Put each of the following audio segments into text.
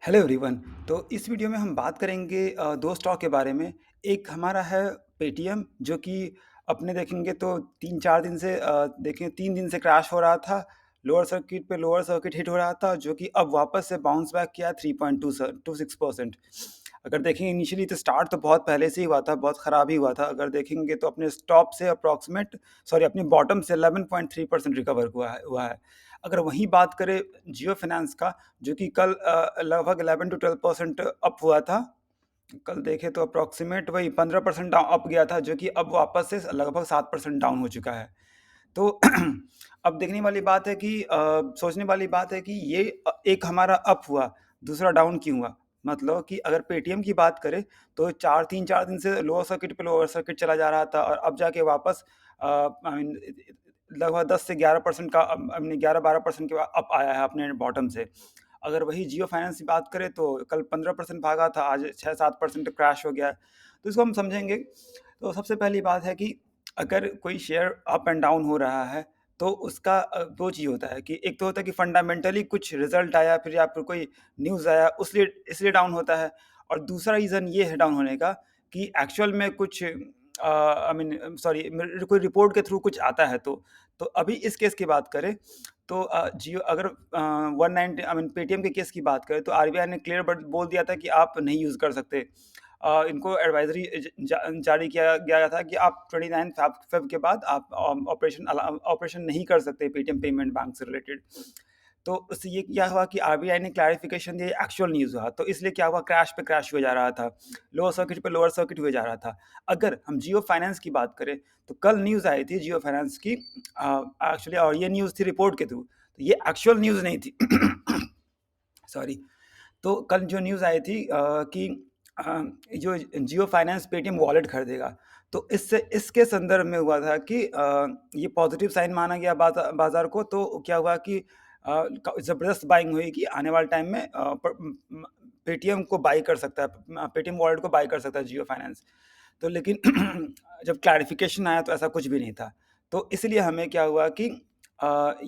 Hello everyone. तो इस video में हम बात करेंगे दो स्टॉक के बारे में। एक हमारा है पेटीएम, जो कि अपने देखेंगे तो 3-4 दिन से देखें 3 दिन से क्रैश हो रहा था। लोअर सर्किट पे लोअर सर्किट हिट हो रहा था, जो कि अब वापस से बाउंस बैक किया 3.26%। अगर देखेंगे इनिशियली तो स्टार्ट तो बहुत पहले से ही हुआ था, बहुत ख़राब ही हुआ था। अगर देखेंगे तो अपने टॉप से अपनी बॉटम से 11.3% रिकवर हुआ है। अगर वहीं बात करें जियो फाइनेंस का, जो कि कल लगभग 11 टू 12% अप हुआ था। कल देखें तो अप्रॉक्सीमेट वही 15% अप गया था, जो कि अब वापस से लगभग 7% डाउन हो चुका है। तो अब देखने वाली बात है कि सोचने वाली बात है कि ये एक हमारा अप हुआ, दूसरा डाउन क्यों हुआ? मतलब कि अगर पेटीएम की बात करें तो 4 दिन से लोअर सर्किट चला जा रहा था, और अब जाके वापस आई मीन लगभग 10 से 11% का आई मीन 11-12% के अप आया है अपने बॉटम से। अगर वही जियो फाइनेंस की बात करें तो कल 15% भागा था, आज 6-7% क्रैश हो गया है। तो इसको हम समझेंगे। तो सबसे पहली बात है कि अगर कोई शेयर अप एंड डाउन हो रहा है, तो उसका 2 चीज़ होता है कि एक तो होता है कि फंडामेंटली कुछ रिजल्ट आया, फिर या फिर कोई न्यूज़ आया, इसलिए डाउन होता है। और दूसरा रीज़न ये है डाउन होने का कि एक्चुअल में कुछ आई मीन सॉरी कोई रिपोर्ट के थ्रू कुछ आता है। तो अभी इस केस की बात करें तो जियो अगर 190 आई मीन पेटीएम के केस की बात करें तो आरबीआई ने क्लियर बट बोल दिया था कि आप नहीं यूज़ कर सकते। इनको एडवाइजरी जारी किया गया था कि आप 29 फेब के बाद आप ऑपरेशन नहीं कर सकते पेटीएम पेमेंट बैंक से रिलेटेड। तो उससे ये क्या हुआ कि आरबीआई ने क्लैरिफिकेशन दिया, एक्चुअल न्यूज़ हुआ, तो इसलिए क्या हुआ, क्रैश पे क्रैश हुए जा रहा था, लोअर सर्किट पे लोअर सर्किट हुए जा रहा था। अगर हम जियो फाइनेंस की बात करें तो कल न्यूज़ आई थी जियो फाइनेंस की एक्चुअली, और ये न्यूज़ थी रिपोर्ट के थ्रू, तो ये एक्चुअल न्यूज़ नहीं थी। सॉरी। तो कल जो न्यूज़ आई थी कि जो जियो फाइनेंस पेटीएम वॉलेट खरीदेगा, तो इसके संदर्भ में हुआ था कि ये पॉजिटिव साइन माना गया बाजार को। तो क्या हुआ कि ज़बरदस्त बाइंग हुई कि आने वाले टाइम में पेटीएम को बाई कर सकता है, पेटीएम वॉलेट को बाई कर सकता है जियो फाइनेंस। तो लेकिन जब क्लैरिफिकेशन आया तो ऐसा कुछ भी नहीं था। तो इसलिए हमें क्या हुआ कि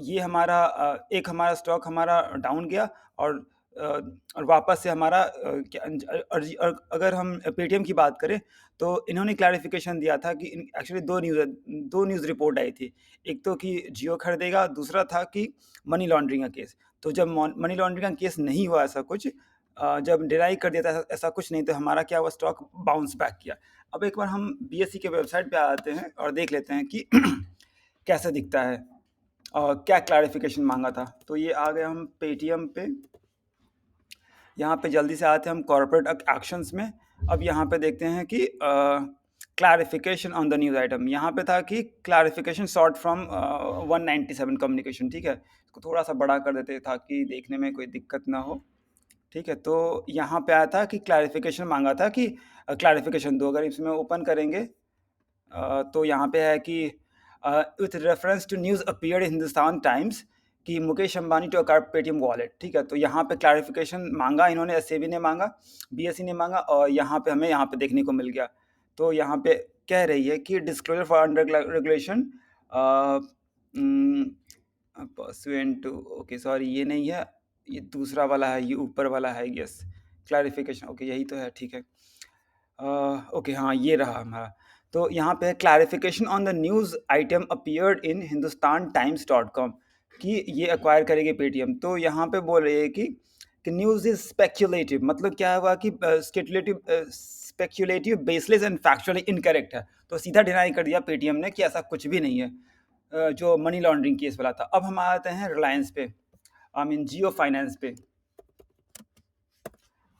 ये हमारा एक हमारा स्टॉक हमारा डाउन गया, और अ, और वापस से हमारा अगर हम पेटीएम की बात करें तो इन्होंने क्लैरिफिकेशन दिया था कि एक्चुअली 2 न्यूज़ रिपोर्ट आई थी। एक तो कि जियो खरीदेगा, दूसरा था कि मनी लॉन्ड्रिंग का केस। तो जब मनी लॉन्ड्रिंग का केस नहीं हुआ, ऐसा कुछ जब डिनाई कर दिया था ऐसा कुछ नहीं, तो हमारा क्या हुआ, स्टॉक बाउंस बैक किया। अब एक बार हम बीएसई के वेबसाइट पे आ जाते हैं और देख लेते हैं कि कैसे दिखता है और क्या क्लैरिफिकेशन मांगा था। तो ये आ गए हम पेटीएम पे। यहाँ पे जल्दी से आते हैं हम कॉर्पोरेट एक्शंस में। अब यहाँ पे देखते हैं कि clarification on the news item, यहाँ पे था कि क्लैरिफिकेशन शॉर्ट फ्रॉम 197 कम्युनिकेशन। ठीक है, इसको थोड़ा सा बड़ा कर देते ताकि देखने में कोई दिक्कत ना हो। ठीक है, तो यहाँ पे आया था कि क्लैरिफिकेशन मांगा था कि क्लैरिफिकेशन दो। अगर इसमें ओपन करेंगे तो यहाँ पे है कि with reference to news appeared in Hindustan Times कि Mukesh Ambani to acquire Paytm wallet. ठीक है, तो यहाँ पे क्लैरिफिकेशन मांगा इन्होंने, एसएबी ने मांगा, बीएसई ने मांगा, और यहाँ पे हमें यहाँ पे देखने को मिल गया। तो यहाँ पे कह रही है कि disclosure for under regulation pursuant to, okay sorry ये नहीं है, ये दूसरा वाला है, ये ऊपर वाला है, यस क्लैरिफिकेशन, ओके यही तो है। ठीक है, ओके हाँ ये रहा हमारा। तो यहाँ पे clarification on the news item appeared in Hindustan Times dot com कि ये एक्वायर करेगी पेटीएम। तो यहाँ पे बोल रही है कि न्यूज़ इज स्पेक्यूलेटिव, मतलब क्या हुआ कि speculative baseless and factually incorrect है। तो सीधा डिनाई कर दिया पेटीएम ने कि ऐसा कुछ भी नहीं है, जो मनी लॉन्ड्रिंग केस वाला था। अब हम आते हैं रिलायंस पे, आई मीन जियो फाइनेंस पे।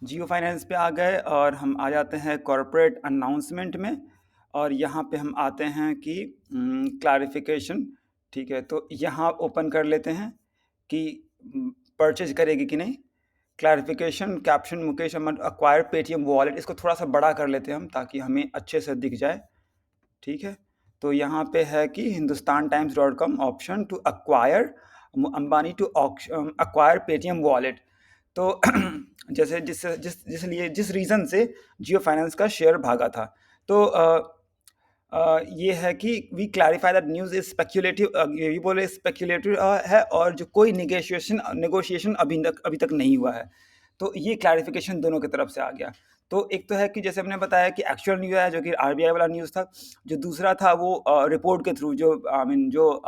जियो फाइनेंस पे आ गए और हम आ जाते हैं कॉरपोरेट अनाउंसमेंट में, और यहाँ पे हम आते हैं कि क्लैरिफिकेशन। ठीक है, तो यहाँ ओपन कर लेते हैं कि परचेज करेगी कि नहीं। क्लैरिफिकेशन कैप्शन, मुकेश अमन अक्वायर पेटीएम वॉलेट, इसको थोड़ा सा बड़ा कर लेते हैं हम ताकि हमें अच्छे से दिख जाए। ठीक है, तो यहाँ पे है कि Hindustan Times dot com option to acquire Ambani to acquire Paytm wallet. तो जैसे जिस रीज़न से जियो फाइनेंस का शेयर भागा था। तो ये है कि we clarify that news is speculative, ये भी बोले स्पेक्यूलेटिव है, और जो कोई नेगोशिएशन अभी तक नहीं हुआ है। तो ये क्लैरिफ़िकेशन दोनों की तरफ से आ गया। तो एक तो है कि जैसे हमने बताया कि एक्चुअल न्यूज़ है जो कि आरबीआई वाला न्यूज़ था, जो दूसरा था वो रिपोर्ट के थ्रू जो आई मीन जो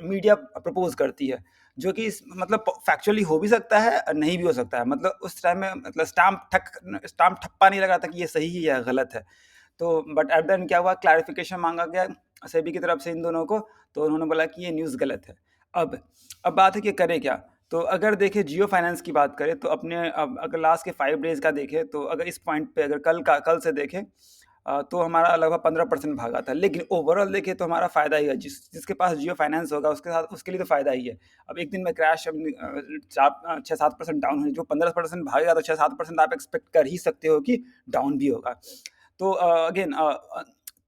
मीडिया प्रपोज़ करती है, जो कि इस मतलब फैक्चुअली हो भी सकता है, नहीं भी हो सकता है। मतलब उस टाइम में मतलब स्टाम्प ठप्पा नहीं लग रहा था कि ये सही है या गलत है। तो बट एट द एंड क्या हुआ, क्लैरिफ़िकेशन माँगा गया सेबी की तरफ से इन दोनों को, तो उन्होंने बोला कि ये न्यूज़ गलत है। अब अब बात है कि करें क्या? तो अगर देखें जियो फाइनेंस की बात करें तो अपने अब अगर लास्ट के 5 डेज़ का देखें तो अगर इस पॉइंट पे अगर कल से देखें तो हमारा लगभग 15% भागा था। लेकिन ओवरऑल देखें तो हमारा फ़ायदा ही है। जिसके पास जियो फाइनेंस होगा उसके लिए तो फ़ायदा ही है। अब एक दिन में क्रैश 6-7% डाउन हुई, जो 15% भागेगा तो 6-7% आप एक्सपेक्ट कर ही सकते हो कि डाउन भी होगा। तो अगेन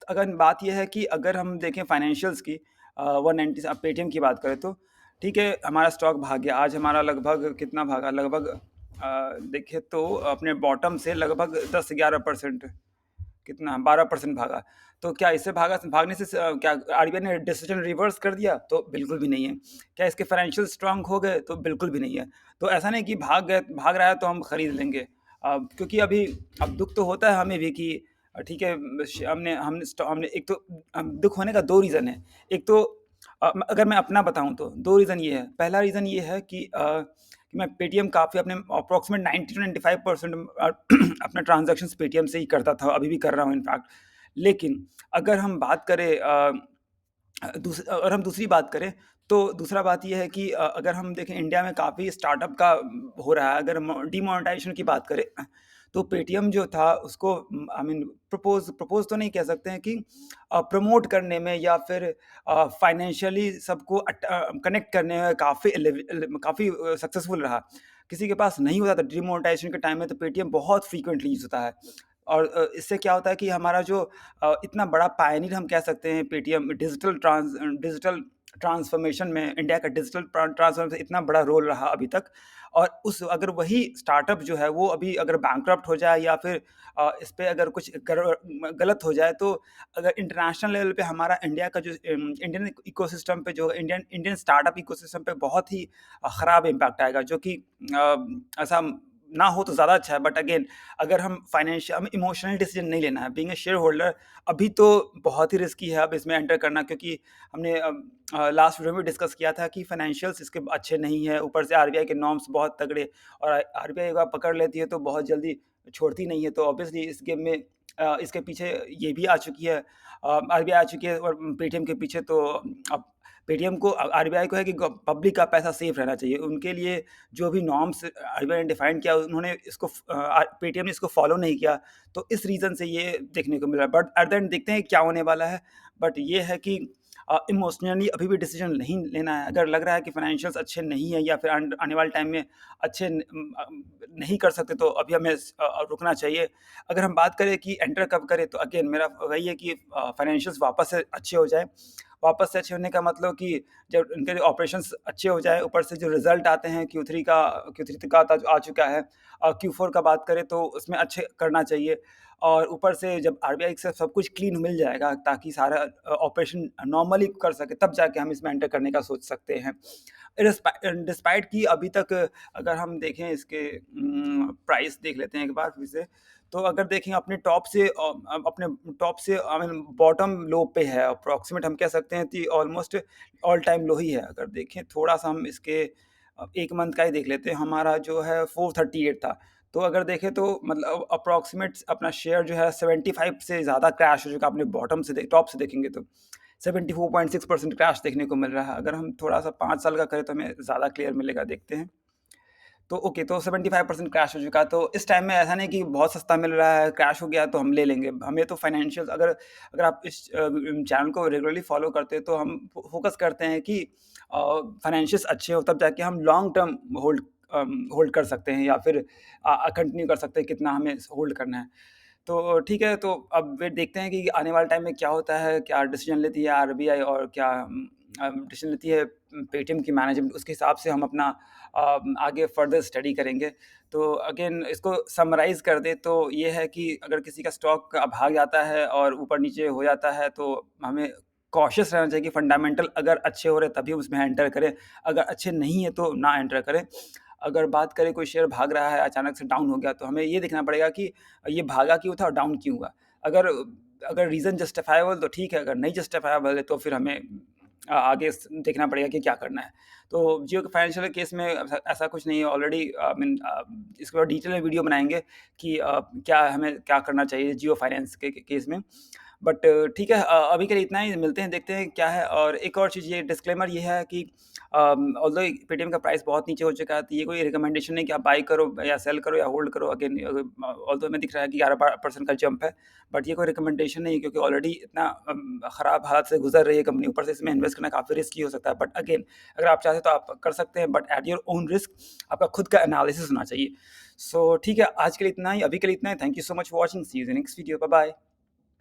अगर बात ये है कि अगर हम देखें फाइनेंशियल्स की 190 से अब पेटीएम की बात करें तो ठीक है, हमारा स्टॉक भाग गया। आज हमारा लगभग कितना भागा? लगभग देखें तो अपने बॉटम से लगभग 10-11% कितना 12% भागा। तो क्या इससे भागने से क्या आरबीआई ने डिसीजन रिवर्स कर दिया? तो बिल्कुल भी नहीं है। क्या इसके फाइनेंशियल स्ट्रांग हो गए? तो बिल्कुल भी नहीं है। तो ऐसा नहीं कि भाग रहा है तो हम खरीद लेंगे। क्योंकि अभी अब दुःख तो होता है हमें भी कि ठीक है, हमने एक तो दुःख होने का 2 रीज़न है। एक तो अगर मैं अपना बताऊँ तो 2 रीज़न ये है। पहला रीज़न ये है कि मैं पेटीएम काफ़ी अपने अप्रॉक्सिमेट 90 टू 95% अपना ट्रांज़ैक्शंस पेटीएम से ही करता था, अभी भी कर रहा हूँ इनफैक्ट। लेकिन अगर हम बात करें अगर हम दूसरी बात करें, तो दूसरा बात ये है कि अगर हम देखें इंडिया में काफ़ी स्टार्टअप का हो रहा है। अगर डिमोनेटाइजेशन की बात करें तो पेटीएम जो था उसको आई मीन प्रपोज़ तो नहीं कह सकते हैं कि प्रमोट करने में या फिर फाइनेंशियली सबको कनेक्ट करने में काफ़ी सक्सेसफुल रहा। किसी के पास नहीं होता था डिमोनेटाइजेशन के टाइम में, तो पेटीएम बहुत फ्रीक्वेंटली यूज़ होता है। और इससे क्या होता है कि हमारा जो इतना बड़ा पायनियर हम कह सकते हैं पेटीएम डिजिटल ट्रांसफॉर्मेशन में, इंडिया का डिजिटल ट्रांसफॉर्मेशन में इतना बड़ा रोल रहा अभी तक। और उस अगर वही स्टार्टअप जो है वो अभी अगर बैंकरप्ट हो जाए या फिर इस पे अगर कुछ गलत हो जाए, तो अगर इंटरनेशनल लेवल पे हमारा इंडिया का जो इंडियन इकोसिस्टम पे जो इंडियन इंडियन स्टार्टअप इकोसिस्टम पे बहुत ही ख़राब इम्पैक्ट आएगा, जो कि ऐसा ना हो तो ज़्यादा अच्छा है। बट अगेन अगर हमें इमोशनल डिसीजन नहीं लेना है, बीइंग अ शेयर होल्डर अभी तो बहुत ही रिस्की है अब इसमें एंटर करना, क्योंकि हमने लास्ट वीडियो में डिस्कस किया था कि फाइनेंशियल्स इसके अच्छे नहीं है, ऊपर से आरबीआई के नॉर्म्स बहुत तगड़े, और आरबीआई एक बार पकड़ लेती है तो बहुत जल्दी छोड़ती नहीं है। तो ऑब्वियसली इस गेम में इसके पीछे ये भी आ चुकी है, आरबीआई आ चुकी है और पेटीएम के पीछे। तो अब पेटीएम को आरबीआई को है कि पब्लिक का पैसा सेफ रहना चाहिए। उनके लिए जो भी नॉर्म्स आरबीआई ने डिफाइन किया, उन्होंने इसको पेटीएम ने इसको फॉलो नहीं किया। तो इस रीज़न से ये देखने को मिला। बट एट द एंड देखते हैं क्या होने वाला है। बट ये है कि इमोशनली अभी भी डिसीजन नहीं लेना है। अगर लग रहा है कि फाइनेंशियल्स अच्छे नहीं है या फिर आने वाले टाइम में अच्छे नहीं कर सकते, तो अभी हमें रुकना चाहिए। अगर हम बात करें कि एंटर कब करें, तो अगेन मेरा वही है कि फाइनेंशियल्स वापस से अच्छे हो जाएँ। वापस से अच्छे होने का मतलब कि जब उनके जो ऑपरेशंस अच्छे हो जाए, ऊपर से जो रिज़ल्ट आते हैं Q3 का आ चुका है। Q4 का बात करें तो उसमें अच्छे करना चाहिए। और ऊपर से जब आरबीआई से सब कुछ क्लीन मिल जाएगा ताकि सारा ऑपरेशन नॉर्मली कर सके, तब जाके हम इसमें एंटर करने का सोच सकते हैं। डिस्पाइट कि अभी तक अगर हम देखें इसके प्राइस देख लेते हैं एक बार फिर से। तो अगर देखें अपने टॉप से आई मीन बॉटम लो पे है, अप्रॉक्सिमेट हम कह सकते हैं कि ऑलमोस्ट ऑल टाइम लो ही है। अगर देखें थोड़ा-सा हम इसके 1 मंथ का ही देख लेते हैं, हमारा जो है 438 था। तो अगर देखें तो मतलब अप्रॉक्सिमेट अपना शेयर जो है 75 से ज़्यादा क्रैश हो चुका है, अपने बॉटम से टॉप से देखेंगे तो 74.6% क्रैश देखने को मिल रहा है। अगर हम थोड़ा-सा 5 साल का करें तो हमें ज़्यादा क्लियर मिलेगा, देखते हैं। तो ओके, तो 75% क्रैश हो चुका है। तो इस टाइम में ऐसा नहीं कि बहुत सस्ता मिल रहा है, क्रैश हो गया तो हम ले लेंगे। हमें तो फाइनेंशियल्स अगर अगर आप इस चैनल को रेगुलरली फॉलो करते हैं तो हम फोकस करते हैं कि फाइनेंशियल्स अच्छे हो तब जाके हम लॉन्ग टर्म होल्ड कर सकते हैं या फिर कंटिन्यू कर सकते हैं कितना हमें होल्ड करना है। तो ठीक है, तो अब वेट देखते हैं कि आने वाले टाइम में क्या होता है, क्या डिसीजन लेती है आरबीआई और क्या डिसीजन लेती है पेटीएम की मैनेजमेंट, उसके हिसाब से हम अपना आगे फर्दर स्टडी करेंगे। तो अगेन इसको समराइज़ कर दें तो ये है कि अगर किसी का स्टॉक भाग जाता है और ऊपर-नीचे हो जाता है, तो हमें कॉशियस रहना चाहिए कि फंडामेंटल अगर अच्छे हो रहे हैं तभी उसमें एंटर करें, अगर अच्छे नहीं है तो ना एंटर करें। अगर बात करें कोई शेयर भाग रहा है, अचानक से डाउन हो गया, तो हमें ये देखना पड़ेगा कि ये भागा क्यों था और डाउन क्यों हुआ? अगर अगर रीज़न जस्टिफाएबल तो ठीक है, अगर नहीं जस्टिफाएबल है तो फिर हमें आगे देखना पड़ेगा कि क्या करना है। तो जियो के फाइनेंशियल केस में ऐसा ऐसा कुछ नहीं है, ऑलरेडी आई मीन इसके बाद डिटेल में वीडियो बनाएँगे कि क्या हमें क्या करना चाहिए जियो फाइनेंस के केस में। बट ठीक है, अभी के लिए इतना ही, मिलते हैं, देखते हैं क्या है। और एक और चीज़, ये डिस्क्लेमर ये है कि ऑल्दो पेटीएम का प्राइस बहुत नीचे हो चुका है, तो ये कोई रिकमेंडेशन नहीं कि आप बाय करो या सेल करो या होल्ड करो अगेन। ऑल्दो हमें दिख रहा है कि 11% का जंप है, बट ये कोई रिकमेंडेशन नहीं है, क्योंकि ऑलरेडी इतना खराब हालात से गुजर रही है कंपनी, ऊपर से इसमें इन्वेस्ट करना काफ़ी रिस्की हो सकता है। बट अगेन, अगर आप चाहते हैं तो आप कर सकते हैं, but at your own risk. आपका खुद का एनालिसिस होना चाहिए। सो ठीक है, आज के लिए इतना ही, अभी के लिए इतना ही। Thank you so much for watching, see you in the next video, bye bye.